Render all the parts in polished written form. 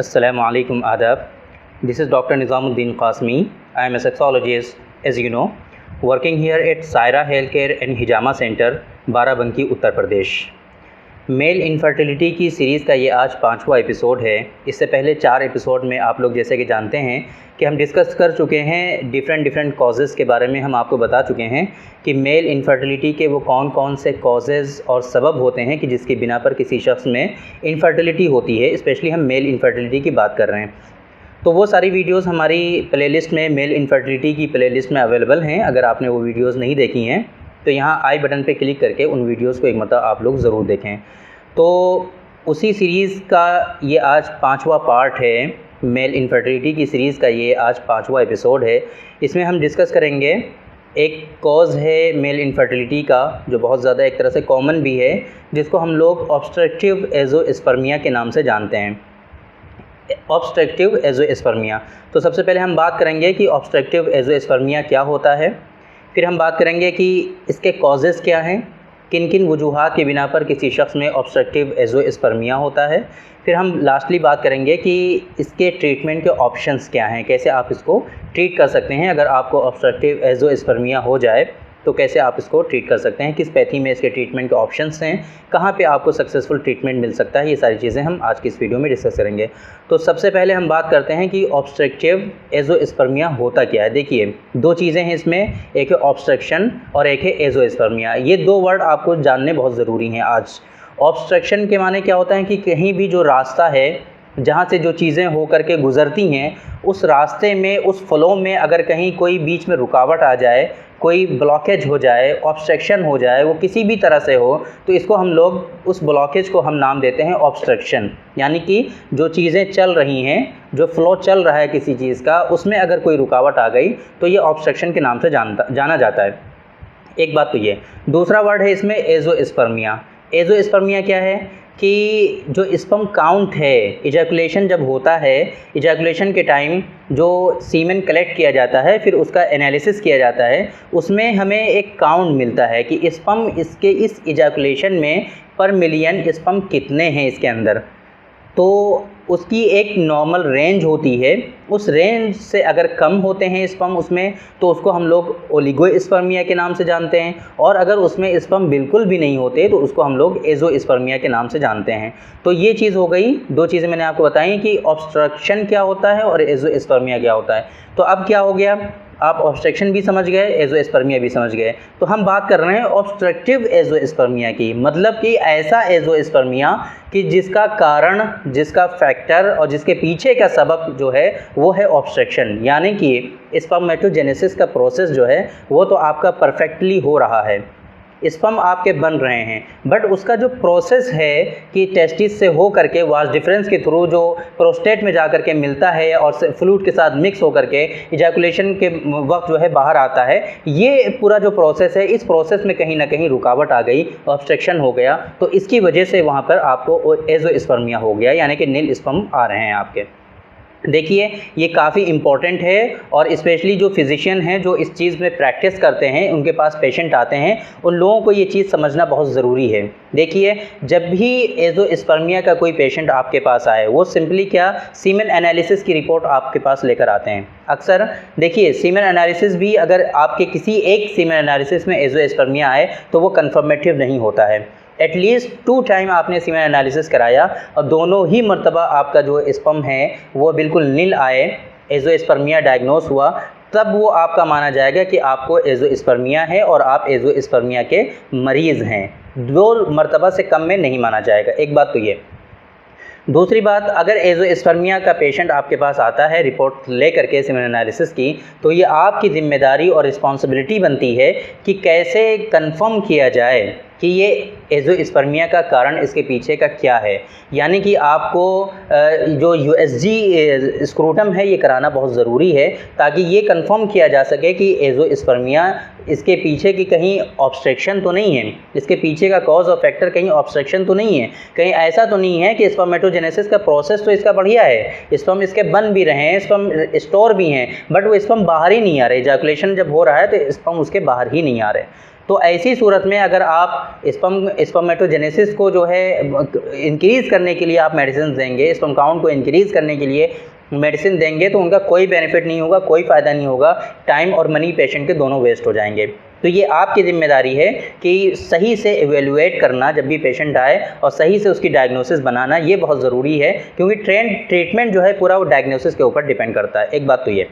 Assalamu alaikum adab. This is Dr. Nizamuddin Qasmi. I am a sexologist, as you know, working here at Saira Healthcare and Hijama Center, Barabanki, Uttar Pradesh. Male infertility की series का ये आज 5वां episode है। इससे पहले 4 episode में आप लोग जैसे कि जानते हैं कि हम डिस्कस कर चुके हैं डिफरेंट कॉजेज़ के बारे में। हम आपको बता चुके हैं कि मेल इनफर्टिलिटी के वो कौन कौन से कॉजेज़ और सबब होते हैं कि जिसकी बिना पर किसी शख्स में इनफर्टिलिटी होती है। स्पेशली हम मेल इनफर्टिलिटी की बात कर रहे हैं, तो वो सारी वीडियोस हमारी प्लेलिस्ट में, मेल इनफर्टिलिटी की प्लेलिस्ट में अवेलेबल हैं। अगर आपने वो वीडियोस नहीं देखी हैं तो यहाँ आई बटन पे क्लिक करके उन वीडियोस को एक मरतबा आप लोग ज़रूर देखें। तो उसी सीरीज़ का ये आज 5वां पार्ट है। मेल इनफर्टिलिटी की सीरीज़ का ये आज 5वां एपिसोड है। इसमें हम डिस्कस करेंगे एक कॉज़ है मेल इनफर्टिलिटी का, जो बहुत ज़्यादा एक तरह से कॉमन भी है, जिसको हम लोग ऑब्स्ट्रक्टिव एज़ोस्पर्मिया के नाम से जानते हैं। Obstructive azoospermia. तो सबसे पहले हम बात करेंगे कि ऑब्स्ट्रक्टिव एज़ोस्पर्मिया क्या होता है। फिर हम बात करेंगे कि इसके कॉजेज़ क्या हैं, किन किन वजूहात की बिना पर किसी शख्स में ऑब्स्ट्रक्टिव एज़ोस्पर्मिया होता है। फिर हम लास्टली बात करेंगे कि इसके ट्रीटमेंट के ऑप्शंस क्या हैं, कैसे आप इसको ट्रीट कर सकते हैं। अगर आपको ऑब्स्ट्रक्टिव एज़ोस्पर्मिया हो जाए तो कैसे आप इसको ट्रीट कर सकते हैं, किस पैथी में इसके ट्रीटमेंट के ऑप्शंस हैं, कहाँ पे आपको सक्सेसफुल ट्रीटमेंट मिल सकता है। ये सारी चीज़ें हम आज की इस वीडियो में डिस्कस करेंगे। तो सबसे पहले हम बात करते हैं कि ऑब्स्ट्रक्टिव एज़ोस्पर्मिया होता क्या है। देखिए, 2 चीज़ें हैं इसमें, एक है ऑब्स्ट्रक्शन और एक है एज़ोस्पर्मिया। ये 2 वर्ड आपको जानने बहुत ज़रूरी हैं आज। ऑब्स्ट्रक्शन के माने क्या होता है कि कहीं भी जो रास्ता है जहाँ से जो चीज़ें हो कर के गुज़रती हैं, उस रास्ते में, उस फ़्लो में अगर कहीं कोई बीच में रुकावट आ जाए, कोई ब्लॉकेज हो जाए, ऑब्स्ट्रक्शन हो जाए, वो किसी भी तरह से हो, तो इसको हम लोग, उस ब्लॉकेज को हम नाम देते हैं ऑब्स्ट्रक्शन। यानी कि जो चीज़ें चल रही हैं, जो फ़्लो चल रहा है किसी चीज़ का, उसमें अगर कोई रुकावट आ गई तो ये ऑब्स्ट्रक्शन के नाम से जाना जाता है। एक बात तो ये। दूसरा वर्ड है इसमें एज़ोस्पर्मिया। एज़ोस्पर्मिया क्या है कि जो स्पर्म काउंट है, इजैकुलेशन जब होता है, इजैकुलेशन के टाइम जो सीमेन कलेक्ट किया जाता है, फिर उसका एनालिसिस किया जाता है, उसमें हमें एक काउंट मिलता है कि स्पर्म इसके इस इजैकुलेशन में पर मिलियन स्पर्म कितने हैं इसके अंदर। तो उसकी एक नॉर्मल रेंज होती है। उस रेंज से अगर कम होते हैं स्पर्म उसमें, तो उसको हम लोग ओलिगोस्पर्मिया के नाम से जानते हैं, और अगर उसमें स्पर्म बिल्कुल भी नहीं होते तो उसको हम लोग एज़ोस्पर्मिया के नाम से जानते हैं। तो ये चीज़ हो गई, 2 चीज़ें मैंने आपको बताई कि ऑब्स्ट्रक्शन क्या होता है और एज़ोस्पर्मिया क्या होता है। तो अब क्या हो गया, आप ऑब्स्ट्रक्शन भी समझ गए, एज़ोस्पर्मिया भी समझ गए। तो हम बात कर रहे हैं ऑब्स्ट्रक्टिव एज़ोस्पर्मिया की, मतलब कि ऐसा एज़ोस्पर्मिया कि जिसका कारण, जिसका फैक्टर और जिसके पीछे का सबब जो है वो है ऑब्स्ट्रक्शन। यानी कि स्पर्मेटोजेनेसिस का प्रोसेस जो है वो तो आपका परफेक्टली हो रहा है, स्पर्म आपके बन रहे हैं, बट उसका जो प्रोसेस है कि टेस्टिस से हो करके वास डिफरेंस के थ्रू जो प्रोस्टेट में जा कर के मिलता है और फ्लूइड के साथ मिक्स हो करके इजैकुलेशन के वक्त जो है बाहर आता है, ये पूरा जो प्रोसेस है, इस प्रोसेस में कहीं ना कहीं रुकावट आ गई, ऑब्स्ट्रक्शन हो गया, तो इसकी वजह से वहाँ पर आपको एज़ोस्पर्मिया हो गया, यानी कि नील स्पर्म आ रहे हैं आपके। देखिए, ये काफ़ी इम्पॉर्टेंट है, और स्पेशली जो फिजिशियन हैं जो इस चीज़ में प्रैक्टिस करते हैं, उनके पास पेशेंट आते हैं, उन लोगों को ये चीज़ समझना बहुत ज़रूरी है। देखिए, जब भी एज़ोस्पर्मिया का कोई पेशेंट आपके पास आए, वो सिंपली क्या, सीमेन एनालिसिस की रिपोर्ट आपके पास लेकर आते हैं। अक्सर देखिए, सीमेन एनालिसिस भी, अगर आपके किसी एक सीमेन एनालिसिस में एज़ोस्पर्मिया आए तो वो कन्फर्मेटिव नहीं होता है। एटलीस्ट 2 टाइम आपने सीमेन एनालिसिस कराया और दोनों ही मरतबा आपका जो स्पर्म है वो बिल्कुल नील आए, एज़ोस्पर्मिया डायग्नोस हुआ, तब वो आपका माना जाएगा कि आपको एज़ोस्पर्मिया है और आप एज़ोस्पर्मिया के मरीज़ हैं। 2 मरतबा से कम में नहीं माना जाएगा। एक बात तो ये। दूसरी बात, अगर एज़ोस्पर्मिया का पेशेंट आपके पास आता है रिपोर्ट ले करके सीमेन एनालिसिस की, तो ये आपकी ज़िम्मेदारी और रिस्पॉन्सिबिलिटी बनती है कि कैसे कंफर्म किया जाए कि ये एज़ोस्पर्मिया का कारण इसके पीछे का क्या है। यानी कि आपको जो USG स्क्रूटम है ये कराना बहुत ज़रूरी है, ताकि ये कंफर्म किया जा सके कि एज़ोस्पर्मिया, इसके पीछे की कहीं ऑब्स्ट्रक्शन तो नहीं है, इसके पीछे का कॉज और फैक्टर कहीं ऑब्स्ट्रक्शन तो नहीं है, कहीं ऐसा तो नहीं है कि स्पर्मेटोजेनेसिस का प्रोसेस तो इसका बढ़िया है, स्पर्म इसके बन भी रहे हैं, स्पर्म स्टोर भी हैं, बट वो स्पर्म बाहर ही नहीं आ रहे। इजैकुलेशन जब हो रहा है तो स्पर्म उसके बाहर ही नहीं आ रहे। तो ऐसी सूरत में अगर आप स्पर्मेटोजेनेसिस को जो है इंक्रीज़ करने के लिए आप मेडिसिन देंगे, स्पर्म काउंट को इंक्रीज़ करने के लिए मेडिसिन देंगे, तो उनका कोई बेनिफिट नहीं होगा, कोई फ़ायदा नहीं होगा, टाइम और मनी पेशेंट के दोनों वेस्ट हो जाएंगे। तो ये आपकी ज़िम्मेदारी है कि सही से एवेलुएट करना जब भी पेशेंट आए और सही से उसकी डायग्नोसिस बनाना, ये बहुत ज़रूरी है, क्योंकि ट्रीटमेंट जो है पूरा वो डायग्नोसिस के ऊपर डिपेंड करता है। एक बात तो ये।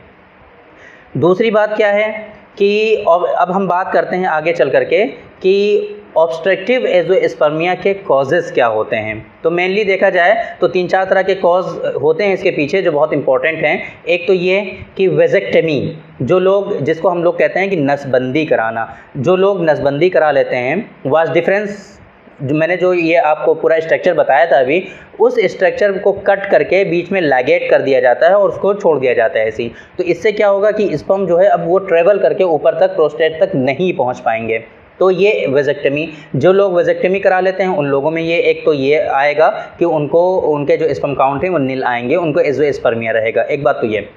दूसरी बात क्या है कि अब हम बात करते हैं आगे चल करके कि ऑब्स्ट्रक्टिव एज़ोस्पर्मिया के कॉजेज़ क्या होते हैं। तो मेनली देखा जाए तो 3-4 तरह के कॉज होते हैं इसके पीछे जो बहुत इंपॉर्टेंट हैं। एक तो ये कि वेजेक्टमी, जो लोग, जिसको हम लोग कहते हैं कि नसबंदी कराना, जो लोग नसबंदी करा लेते हैं, वास डिफरेंस, जो मैंने जो ये आपको पूरा स्ट्रक्चर बताया था अभी, उस स्ट्रक्चर को कट करके बीच में लैगेट कर दिया जाता है और उसको छोड़ दिया जाता है ऐसे ही। तो इससे क्या होगा कि स्पर्म जो है अब वो ट्रेवल करके ऊपर तक, प्रोस्टेट तक नहीं पहुंच पाएंगे। तो ये वेजेक्टमी, जो लोग वेजेक्टमी करा लेते हैं उन लोगों में ये एक तो ये आएगा कि उनको, उनके जो स्पर्म काउंट है वो नील आएंगे, उनको एज़ोस्पर्मिया रहेगा। एक बात तो ये।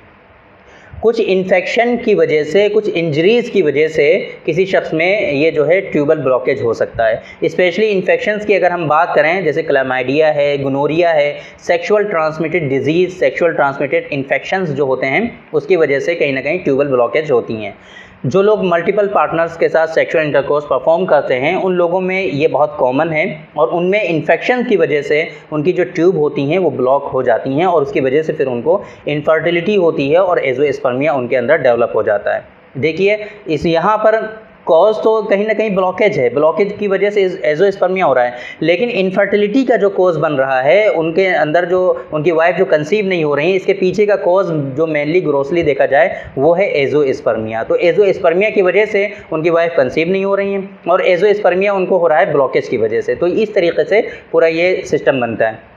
कुछ इन्फेक्शन की वजह से, कुछ इंजरीज़ की वजह से किसी शख्स में ये जो है ट्यूबल ब्लॉकेज हो सकता है। स्पेशली इन्फेक्शंस की अगर हम बात करें, जैसे क्लैमाइडिया है, गोनोरिया है, sexual transmitted disease, sexual transmitted infections जो होते हैं, उसकी वजह से कहीं ना कहीं ट्यूबल ब्लॉकेज होती हैं। जो लोग मल्टीपल पार्टनर्स के साथ सेक्सुअल इंटरकोर्स परफॉर्म करते हैं उन लोगों में ये बहुत कॉमन है, और उनमें इन्फेक्शन की वजह से उनकी जो ट्यूब होती हैं वो ब्लॉक हो जाती हैं, और उसकी वजह से फिर उनको इनफर्टिलिटी होती है और एज़ोस्पर्मिया उनके अंदर डेवलप हो जाता है। देखिए, इस यहाँ पर कॉज तो कहीं ना कहीं ब्लॉकेज है, ब्लॉकेज की वजह से एज़ोस्पर्मिया हो रहा है, लेकिन इनफर्टिलिटी का जो कॉज बन रहा है, उनके अंदर जो उनकी वाइफ जो कंसीव नहीं हो रही है, इसके पीछे का कॉज जो मेनली ग्रोसली देखा जाए वो है एज़ोस्पर्मिया। तो एज़ोस्पर्मिया की वजह से उनकी वाइफ कंसीव नहीं हो रही है, और एज़ोस्पर्मिया उनको हो रहा है ब्लॉकेज की वजह से। तो इस तरीके से पूरा ये सिस्टम बनता है।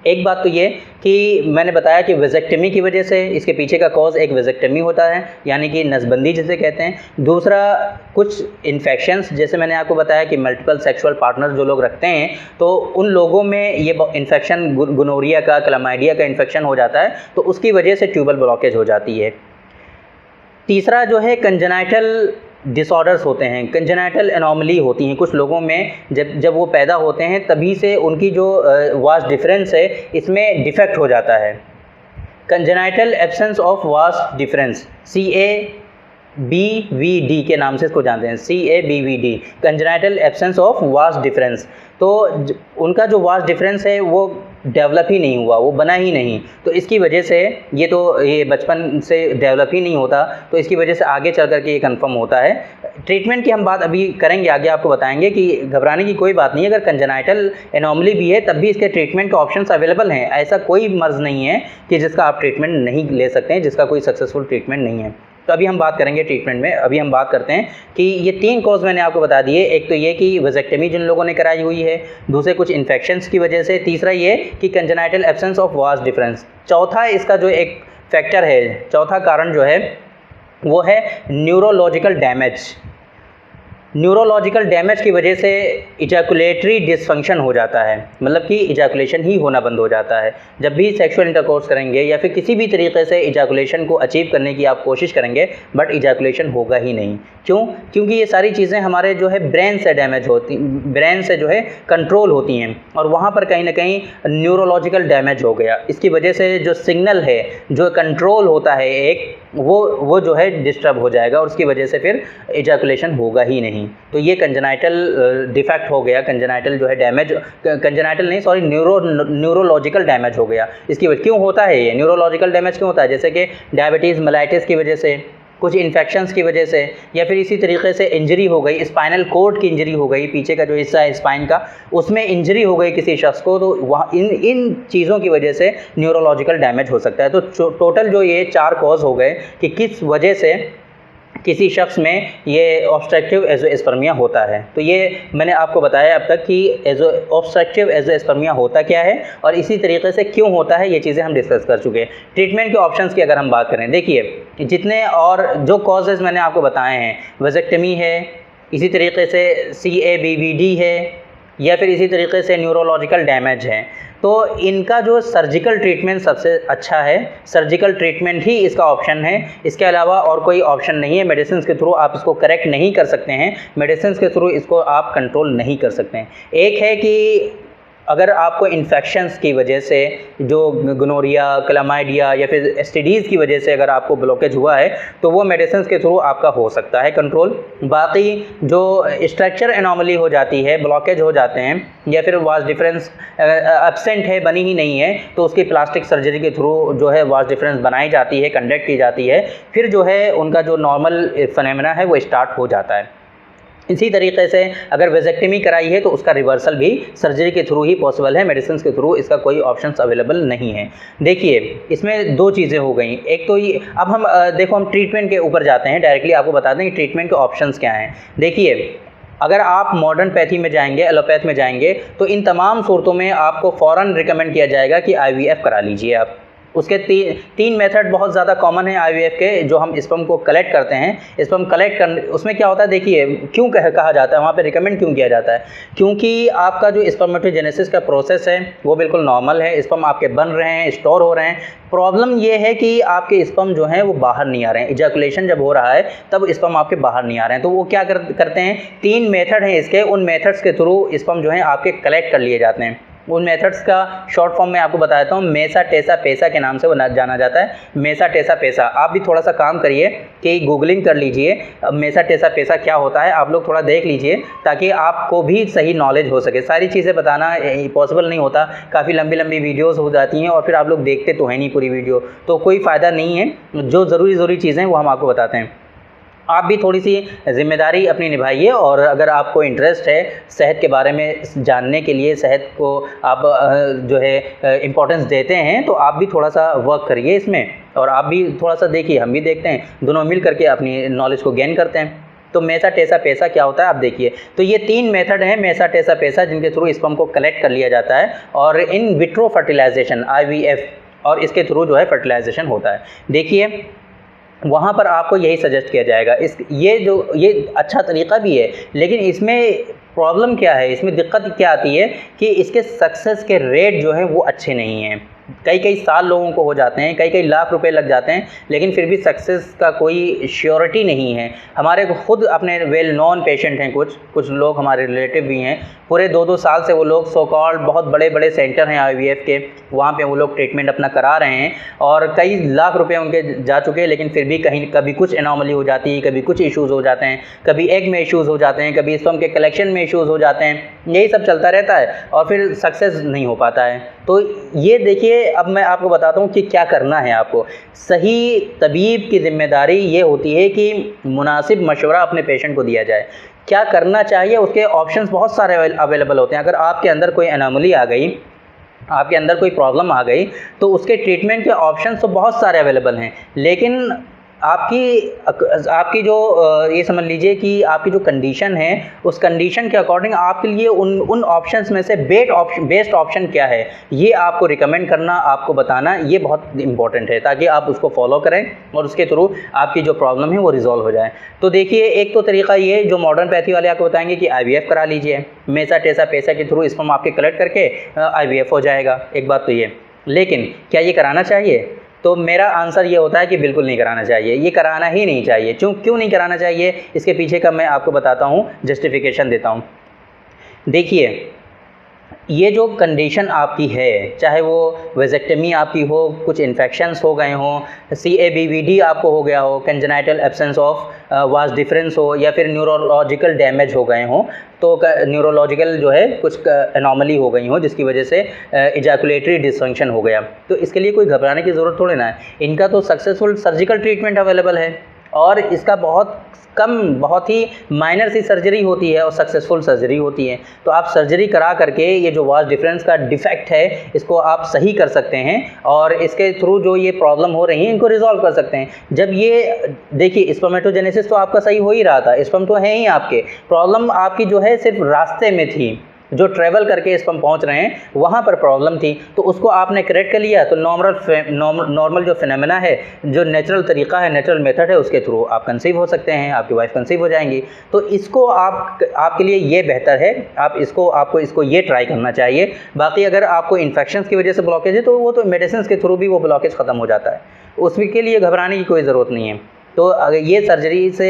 एक बात तो ये कि मैंने बताया कि वेजेक्टमी की वजह से, इसके पीछे का कॉज एक वेजेक्टमी होता है, यानी कि नसबंदी जिसे कहते हैं। दूसरा, कुछ इन्फेक्शंस, जैसे मैंने आपको बताया कि मल्टीपल सेक्सुअल पार्टनर जो लोग रखते हैं, तो उन लोगों में ये इन्फेक्शन, गोनोरिया का, क्लैमाइडिया का इन्फेक्शन हो जाता है, तो उसकी वजह से ट्यूबल ब्लॉकेज हो जाती है। तीसरा जो है कंजेनाइटल डिसऑर्डर्स होते हैं, कंजेनाइटल एनॉमली होती हैं कुछ लोगों में। जब वो पैदा होते हैं तभी से उनकी जो वास डिफरेंस है इसमें डिफेक्ट हो जाता है। Congenital absence of vas deferens, CABVD के नाम से इसको जानते हैं, CABVD, congenital absence of vas deferens. तो उनका जो वास डिफरेंस है वो डेवलप ही नहीं हुआ, वो बना ही नहीं, तो इसकी वजह से ये बचपन से डेवलप ही नहीं होता, तो इसकी वजह से आगे चल कर के ये कंफर्म होता है। ट्रीटमेंट की हम बात अभी करेंगे, आगे आपको बताएंगे कि घबराने की कोई बात नहीं है। अगर कंजेनाइटल एनॉमली भी है तब भी इसके ट्रीटमेंट के ऑप्शंस अवेलेबल हैं। ऐसा कोई मर्ज़ नहीं है कि जिसका आप ट्रीटमेंट नहीं ले सकते हैं, जिसका कोई सक्सेसफुल ट्रीटमेंट नहीं है। तो अभी हम बात करेंगे ट्रीटमेंट में। अभी हम बात करते हैं कि ये 3 कॉज मैंने आपको बता दिए। एक तो ये कि वेजेक्टमी जिन लोगों ने कराई हुई है, दूसरे कुछ इन्फेक्शंस की वजह से, तीसरा ये कि congenital absence of vas deferens, चौथा इसका जो एक फैक्टर है, चौथा कारण जो है वो है न्यूरोलॉजिकल डैमेज। न्यूरोलॉजिकल डैमेज की वजह से इजैकुलेटरी डिसफंक्शन हो जाता है, मतलब कि इजैकुलेशन ही होना बंद हो जाता है। जब भी सेक्सुअल इंटरकोर्स करेंगे या फिर किसी भी तरीके से इजैकुलेशन को अचीव करने की आप कोशिश करेंगे, बट इजैकुलेशन होगा ही नहीं। क्यों? क्योंकि ये सारी चीज़ें हमारे जो है ब्रेन से डैमेज होती, ब्रेन से जो है कंट्रोल होती हैं, और वहाँ पर कहीं ना कहीं न्यूरोलॉजिकल डैमेज हो गया। इसकी वजह से जो सिग्नल है, जो कंट्रोल होता है एक, वो जो है डिस्टर्ब हो जाएगा, और उसकी वजह से फिर इजैकुलेशन होगा ही नहीं। तो ये कंजेनाइटल डिफेक्ट हो गया, कंजेनाइटल जो है डैमेज, कंजेनाइटल नहीं सॉरी न्यूरोलॉजिकल डैमेज हो गया। इसकी वजह क्यों होता है ये न्यूरोलॉजिकल डैमेज क्यों होता है? जैसे कि डायबिटीज़ मेलाइटिस की वजह से, कुछ इन्फेक्शंस की वजह से, या फिर इसी तरीके से इंजरी हो गई, स्पाइनल कोर्ड की इंजरी हो गई, पीछे का जो हिस्सा है स्पाइन का, उसमें इंजरी हो गई किसी शख्स को, तो वहाँ इन चीज़ों की वजह से न्यूरोलॉजिकल डैमेज हो सकता है। तो टोटल जो ये 4 कॉज हो गए कि किस वजह से किसी शख्स में ये ऑब्स्ट्रक्टिव एज़ोस्पर्मिया होता है। तो ये मैंने आपको बताया अब तक कि ऑब्स्ट्रक्टिव एज़ोस्पर्मिया होता क्या है और इसी तरीके से क्यों होता है, ये चीज़ें हम डिस्कस कर चुके हैं। ट्रीटमेंट के ऑप्शंस की अगर हम बात करें, देखिए जितने और जो कॉजेज़ मैंने आपको बताए हैं, वेजेक्टमी है, इसी तरीके से CABVD है, या फिर इसी तरीके से न्यूरोलॉजिकल डैमेज है। तो इनका जो सर्जिकल ट्रीटमेंट सबसे अच्छा है, सर्जिकल ट्रीटमेंट ही इसका ऑप्शन है, इसके अलावा और कोई ऑप्शन नहीं है। मेडिसिन के थ्रू आप इसको करेक्ट नहीं कर सकते हैं, मेडिसिन के थ्रू इसको आप कंट्रोल नहीं कर सकते हैं। एक है कि अगर आपको इन्फेक्शंस की वजह से, जो गोनोरिया, क्लामाइडिया या फिर एसटीडीज़ की वजह से अगर आपको ब्लॉकेज हुआ है तो वो मेडिसिन के थ्रू आपका हो सकता है कंट्रोल। बाकी जो स्ट्रक्चर एनॉमली हो जाती है, ब्लॉकेज हो जाते हैं या फिर वास डिफरेंस एब्सेंट है, बनी ही नहीं है, तो उसकी प्लास्टिक सर्जरी के थ्रू जो है वास डिफरेंस बनाई जाती है, कंडक्ट की जाती है, फिर जो है उनका जो नॉर्मल फिनोमेना है वो स्टार्ट हो जाता है। इसी तरीके से अगर वेजेक्टमी कराई है तो उसका रिवर्सल भी सर्जरी के थ्रू ही पॉसिबल है, मेडिसिन के थ्रू इसका कोई ऑप्शंस अवेलेबल नहीं है। देखिए इसमें दो चीज़ें हो गई, एक तो ये अब हम देखो हम ट्रीटमेंट के ऊपर जाते हैं, डायरेक्टली आपको बता दें कि ट्रीटमेंट के ऑप्शंस क्या हैं। देखिए अगर आप मॉडर्न पैथी में जाएंगे, एलोपैथ में जाएंगे, तो इन तमाम सूरतों में आपको फ़ौरन रिकमेंड किया जाएगा कि IVF करा लीजिए आप। उसके तीन मेथड बहुत ज़्यादा कॉमन है IVF के, जो हम स्पर्म को कलेक्ट करते हैं। स्पर्म कलेक्ट कर उसमें क्या होता है, देखिए क्यों कहा जाता है, वहाँ पे रिकमेंड क्यों किया जाता है, क्योंकि आपका जो स्पर्मेटोजेनेसिस का प्रोसेस है वो बिल्कुल नॉर्मल है, स्पर्म आपके बन रहे हैं, स्टोर हो रहे हैं। प्रॉब्लम ये है कि आपके स्पर्म जो हैं वो बाहर नहीं आ रहे हैं, इजैकुलेशन जब हो रहा है तब स्पर्म आपके बाहर नहीं आ रहे हैं। तो वो क्या करते हैं, 3 मेथड हैं इसके, उन मेथड्स के थ्रू स्पर्म जो हैं आपके कलेक्ट कर लिए जाते हैं। उन मेथड्स का शॉर्ट फॉर्म में आपको बता देता हूँ, मेसा टेसा पेसा के नाम से वो जाना जाता है। मेसा टेसा पेसा, आप भी थोड़ा सा काम करिए कि गूगलिंग कर लीजिए मेसा टेसा पेसा क्या होता है, आप लोग थोड़ा देख लीजिए ताकि आपको भी सही नॉलेज हो सके। सारी चीज़ें बताना पॉसिबल नहीं होता, काफ़ी लंबी लंबी वीडियोज़ हो जाती हैं और फिर आप लोग देखते तो हैं नहीं पूरी वीडियो, तो कोई फ़ायदा नहीं है। जो ज़रूरी चीज़ें वो हम आपको बताते हैं। आप भी थोड़ी सी ज़िम्मेदारी अपनी निभाइए, और अगर आपको इंटरेस्ट है सेहत के बारे में जानने के लिए, सेहत को आप जो है इम्पोर्टेंस देते हैं, तो आप भी थोड़ा सा वर्क करिए इसमें, और आप भी थोड़ा सा देखिए, हम भी देखते हैं, दोनों मिल करके अपनी नॉलेज को गेन करते हैं। तो मेसा टेसा पेसा क्या होता है आप देखिए। तो ये 3 मेथड हैं मेसा टेसा पेसा, जिनके थ्रू स्पर्म को कलेक्ट कर लिया जाता है, और इन विट्रो फर्टिलाइजेशन IVF, और इसके थ्रू जो है फर्टिलाइजेशन होता है। देखिए वहाँ पर आपको यही सजेस्ट किया जाएगा। ये अच्छा तरीक़ा भी है, लेकिन इसमें प्रॉब्लम क्या है, इसमें दिक्कत क्या आती है कि इसके सक्सेस के रेट जो हैं वो अच्छे नहीं हैं। कई साल लोगों को हो जाते हैं, कई लाख रुपए लग जाते हैं, लेकिन फिर भी सक्सेस का कोई श्योरिटी नहीं है। हमारे खुद अपने वेल नोन पेशेंट हैं, कुछ लोग हमारे रिलेटिव भी हैं, पूरे 2-2 साल से वो लोग सो कॉल्ड बहुत बड़े सेंटर हैं IVF के, वहाँ पे वो लोग ट्रीटमेंट अपना करा रहे हैं, और कई लाख रुपए उनके जा चुके हैं, लेकिन फिर भी कभी कुछ एनॉमली हो जाती है, कभी कुछ इश्यूज़ हो जाते हैं, कभी एग में इश्यूज़ हो जाते हैं, कभी स्पर्म के कलेक्शन में इश्यूज़ हो जाते हैं, यही सब चलता रहता है और फिर सक्सेस नहीं हो पाता है। तो ये देखिए, अब मैं आपको बताता हूँ कि क्या करना है आपको। सही तबीब की ज़िम्मेदारी ये होती है कि मुनासिब मशवरा अपने पेशेंट को दिया जाए। क्या करना चाहिए, उसके ऑप्शंस बहुत सारे अवेलेबल होते हैं। अगर आपके अंदर कोई एनोमली आ गई, आपके अंदर कोई प्रॉब्लम आ गई, तो उसके ट्रीटमेंट के ऑप्शंस तो बहुत सारे अवेलेबल हैं, लेकिन आपकी जो ये समझ लीजिए कि आपकी जो कंडीशन है, उस कंडीशन के अकॉर्डिंग आपके लिए उन ऑप्शंस में से बेस्ट ऑप्शन क्या है, ये आपको रिकमेंड करना, आपको बताना, ये बहुत इंपॉर्टेंट है, ताकि आप उसको फॉलो करें और उसके थ्रू आपकी जो प्रॉब्लम है वो रिजॉल्व हो जाए। तो देखिए, एक तो तरीका ये जो मॉडर्न पैथी वाले आपको बताएंगे कि IVF करा लीजिए, मेसा टेसा पेसा के थ्रू स्पर्म आपके कलेक्ट करके IVF हो जाएगा। एक बात तो ये, लेकिन क्या ये कराना चाहिए? तो मेरा आंसर ये होता है कि बिल्कुल नहीं कराना चाहिए, ये कराना ही नहीं चाहिए। क्यों नहीं कराना चाहिए, इसके पीछे का मैं आपको बताता हूँ, जस्टिफिकेशन देता हूँ। देखिए, ये जो कंडीशन आपकी है, चाहे वो वेजेक्टमी आपकी हो, कुछ इन्फेक्शंस हो गए हों, CABVD आपको हो गया हो, congenital absence of vas deferens हो, या फिर न्यूरोलॉजिकल डैमेज हो गए हों, तो न्यूरोलॉजिकल जो है कुछ एनॉमली हो गई हो जिसकी वजह से इजैकुलेटरी डिसफंक्शन हो गया, तो इसके लिए कोई घबराने की ज़रूरत थोड़ी ना है। इनका तो सक्सेसफुल सर्जिकल ट्रीटमेंट अवेलेबल है, और इसका बहुत ही माइनर सी सर्जरी होती है और सक्सेसफुल सर्जरी होती है। तो आप सर्जरी करा करके ये जो वास डिफरेंस का डिफेक्ट है, इसको आप सही कर सकते हैं, और इसके थ्रू जो ये प्रॉब्लम हो रही है इनको रिजॉल्व कर सकते हैं। जब ये देखिए, स्पर्मेटोजेनेसिस तो आपका सही हो ही रहा था, स्पर्म तो है ही आपके, प्रॉब्लम आपकी जो है सिर्फ रास्ते में थी, जो ट्रैवल करके स्पर्म पहुंच रहे हैं वहाँ पर प्रॉब्लम थी, तो उसको आपने करेक्ट कर लिया, तो नॉर्मल जो फिनोमेना है, जो नेचुरल तरीका है, नेचुरल मेथड है, उसके थ्रू आप कंसीव हो सकते हैं, आपकी वाइफ कंसीव हो जाएंगी। तो इसको आपके लिए ये बेहतर है, आपको इसको ये ट्राई करना चाहिए। बाकी अगर आपको इन्फेक्शन की वजह से ब्लॉकेज है तो वो तो मेडिसिन के थ्रू भी वो ब्लॉकेज ख़त्म हो जाता है, उसके लिए घबराने की कोई ज़रूरत नहीं है। तो अगर ये सर्जरी से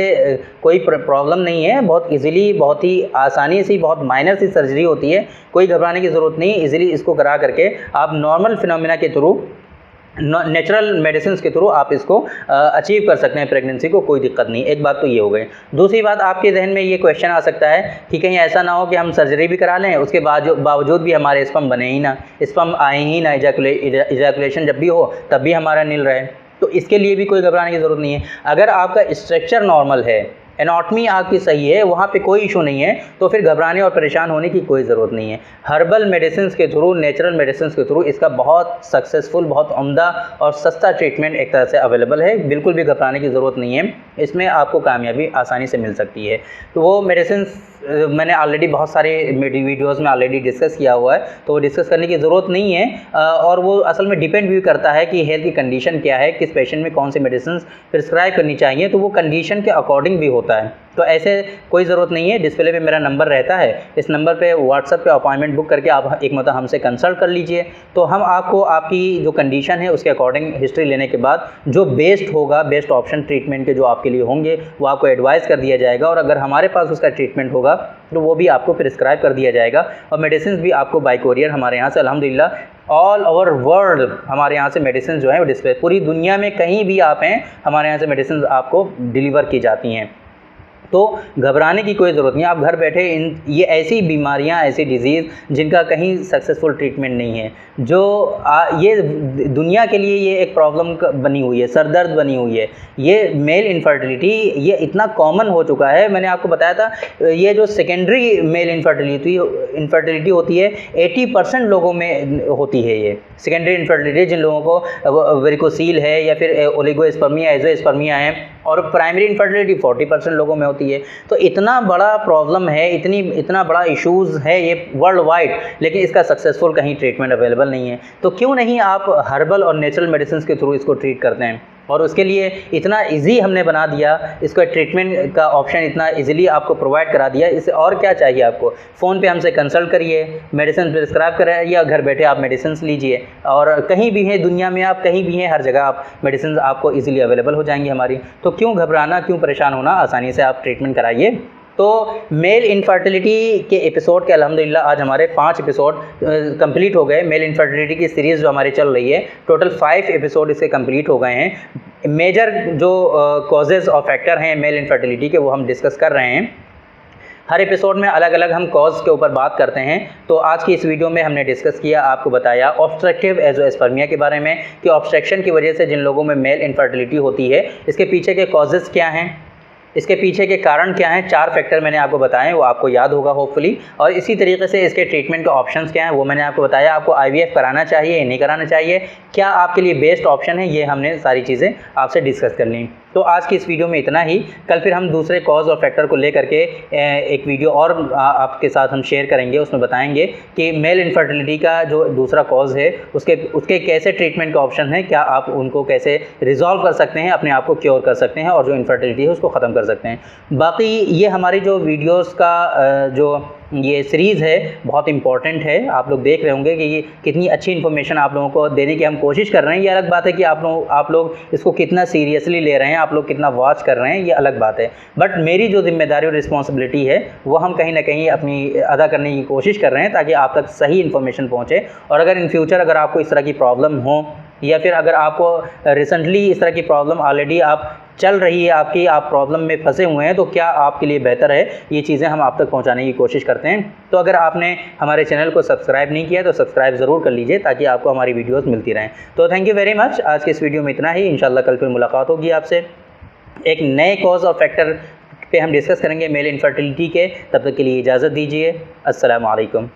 कोई प्रॉब्लम नहीं है, बहुत इजीली, बहुत ही आसानी से, बहुत माइनर सी सर्जरी होती है, कोई घबराने की ज़रूरत नहीं है। इजीली इसको करा करके आप नॉर्मल फिनोमेना के थ्रू, नेचुरल मेडिसिन के थ्रू आप इसको अचीव कर सकते हैं प्रेगनेंसी को, कोई दिक्कत नहीं। एक बात तो ये हो गई। दूसरी बात, आपके जहन में ये क्वेश्चन आ सकता है कि कहीं ऐसा ना हो कि हम सर्जरी भी करा लें, उसके बावजूद भी हमारे स्पर्म बने ही ना, स्पर्म आए ही ना, इजैकुलेशन जब भी हो तब भी हमारा नील रहे, तो इसके लिए भी कोई घबराने की ज़रूरत नहीं है। अगर आपका स्ट्रक्चर नॉर्मल है, एनाटॉमी आपकी सही है, वहाँ पे कोई इशू नहीं है, तो फिर घबराने और परेशान होने की कोई ज़रूरत नहीं है। हर्बल मेडिसिन के थ्रू, नेचुरल मेडिसिन के थ्रू इसका बहुत सक्सेसफुल, बहुत उम्दा और सस्ता ट्रीटमेंट एक तरह से अवेलेबल है। बिल्कुल भी घबराने की ज़रूरत नहीं है, इसमें आपको कामयाबी आसानी से मिल सकती है। तो वो मेडिसिन मैंने ऑलरेडी बहुत सारे वीडियोज़ में ऑलरेडी डिस्कस किया हुआ है, तो वो डिस्कस करने की ज़रूरत नहीं है। और वो असल में डिपेंड भी करता है कि हेल्थ की कंडीशन क्या है, किस पेशेंट में कौन सी मेडिसिन प्रिस्क्राइब करनी चाहिए, तो वो कंडीशन के अकॉर्डिंग भी होता है। तो ऐसे कोई ज़रूरत नहीं है। डिस्प्ले पे मेरा नंबर रहता है, इस नंबर पे व्हाट्सएप पे अपॉइंटमेंट बुक करके आप एक मतलब हमसे कंसल्ट कर लीजिए, तो हम आपको आपकी जो कंडीशन है उसके अकॉर्डिंग हिस्ट्री लेने के बाद जो बेस्ट होगा, बेस्ट ऑप्शन ट्रीटमेंट के जो आपके लिए होंगे वो आपको एडवाइस कर दिया जाएगा, और अगर हमारे पास उसका ट्रीटमेंट होगा तो वो भी आपको प्रिस्क्राइब कर दिया जाएगा। और मेडिसिन भी आपको बाय कोरियर हमारे यहाँ से अल्हम्दुलिल्लाह ऑल ओवर वर्ल्ड हमारे यहाँ से मेडिसिन जो है वो डिस्प्ले, पूरी दुनिया में कहीं भी आप हैं हमारे यहाँ से मेडिसिन आपको डिलीवर की जाती हैं। तो घबराने की कोई ज़रूरत नहीं है। आप घर बैठे ये ऐसी बीमारियां, ऐसी डिजीज़ जिनका कहीं सक्सेसफुल ट्रीटमेंट नहीं है, जो ये दुनिया के लिए ये एक प्रॉब्लम बनी हुई है, सरदर्द बनी हुई है। ये मेल इनफर्टिलिटी ये इतना कॉमन हो चुका है। मैंने आपको बताया था ये जो सेकेंडरी मेल इनफर्टिलिटी होती है 80% लोगों में होती है। ये सेकेंडरी इनफर्टिलिटी जिन लोगों को वेरिकोसील है या फिर ओलिगोस्पर्मिया, एजोस्पर्मिया है, और प्राइमरी इनफर्टिलिटी 40% लोगों में होती है। तो इतना बड़ा प्रॉब्लम है, इतना बड़ा इश्यूज़ है ये वर्ल्ड वाइड, लेकिन इसका सक्सेसफुल कहीं ट्रीटमेंट अवेलेबल नहीं है। तो क्यों नहीं आप हर्बल और नेचुरल मेडिसिन के थ्रू इसको ट्रीट करते हैं, और उसके लिए इतना इजी हमने बना दिया, इसका ट्रीटमेंट का ऑप्शन इतना इजीली आपको प्रोवाइड करा दिया। इससे और क्या चाहिए आपको? फ़ोन पे हमसे कंसल्ट करिए, मेडिसिन प्रिस्क्राइब करें, या घर बैठे आप मेडिसिन लीजिए, और कहीं भी हैं दुनिया में, आप कहीं भी हैं, हर जगह आप मेडिसिन आपको इजीली अवेलेबल हो जाएंगी हमारी। तो क्यों घबराना, क्यों परेशान होना, आसानी से आप ट्रीटमेंट कराइए। तो मेल इनफर्टिलिटी के एपिसोड के अल्हम्दुलिल्लाह आज हमारे 5 एपिसोड कंप्लीट हो गए। मेल इनफर्टिलिटी की सीरीज़ जो हमारी चल रही है, टोटल 5 एपिसोड इसके कंप्लीट हो गए हैं। मेजर जो कॉजेज़ और फैक्टर हैं मेल इनफर्टिलिटी के, वो हम डिस्कस कर रहे हैं। हर एपिसोड में अलग अलग हम कॉज के ऊपर बात करते हैं। तो आज की इस वीडियो में हमने डिस्कस किया, आपको बताया ऑब्स्ट्रक्टिव एजोस्पर्मिया के बारे में, कि ऑब्स्ट्रक्शन की वजह से जिन लोगों में मेल इनफर्टिलिटी होती है, इसके पीछे के कॉजेज़ क्या हैं, इसके पीछे के कारण क्या हैं। 4 फैक्टर मैंने आपको बताए, वो आपको याद होगा होपफुली। और इसी तरीके से इसके ट्रीटमेंट के ऑप्शंस क्या हैं वो मैंने आपको बताया। आपको IVF कराना चाहिए, नहीं कराना चाहिए, क्या आपके लिए बेस्ट ऑप्शन है, ये हमने सारी चीज़ें आपसे डिस्कस कर ली। तो आज की इस वीडियो में इतना ही। कल फिर हम दूसरे कॉज और फैक्टर को लेकर के एक वीडियो और आपके साथ हम शेयर करेंगे, उसमें बताएंगे कि मेल इनफर्टिलिटी का जो दूसरा कॉज है उसके कैसे ट्रीटमेंट के ऑप्शन हैं, क्या आप उनको कैसे रिजॉल्व कर सकते हैं, अपने आप को क्योर कर सकते हैं, और जो इनफर्टिलिटी है उसको ख़त्म कर सकते हैं। बाकी ये हमारी जो वीडियोज़ का जो ये सीरीज़ है बहुत इंपॉर्टेंट है। आप लोग देख रहे होंगे कि ये कितनी अच्छी इन्फॉर्मेशन आप लोगों को देने की हम कोशिश कर रहे हैं। ये अलग बात है कि आप लोग इसको कितना सीरियसली ले रहे हैं, आप लोग कितना वॉच कर रहे हैं, ये अलग बात है। बट मेरी जो जिम्मेदारी और रिस्पॉन्सिबिलिटी है वो हम कहीं ना कहीं अपनी अदा करने की कोशिश कर रहे हैं, ताकि आप तक सही इन्फॉर्मेशन पहुँचे। और अगर इन फ्यूचर अगर आपको इस तरह की प्रॉब्लम हो, या फिर अगर आपको रिसेंटली इस तरह की प्रॉब्लम ऑलरेडी आप चल रही है, आप प्रॉब्लम में फंसे हुए हैं, तो क्या आपके लिए बेहतर है, ये चीज़ें हम आप तक पहुंचाने की कोशिश करते हैं। तो अगर आपने हमारे चैनल को सब्सक्राइब नहीं किया तो सब्सक्राइब ज़रूर कर लीजिए, ताकि आपको हमारी वीडियोस मिलती रहें। तो थैंक यू वेरी मच। आज के इस वीडियो में इतना ही। इंशाल्लाह कल फिर मुलाकात होगी आपसे, एक नए कॉज और फैक्टर पे हम डिस्कस करेंगे मेल इनफर्टिलिटी के। तब तक के लिए इजाज़त दीजिए। अस्सलामु अलैकुम।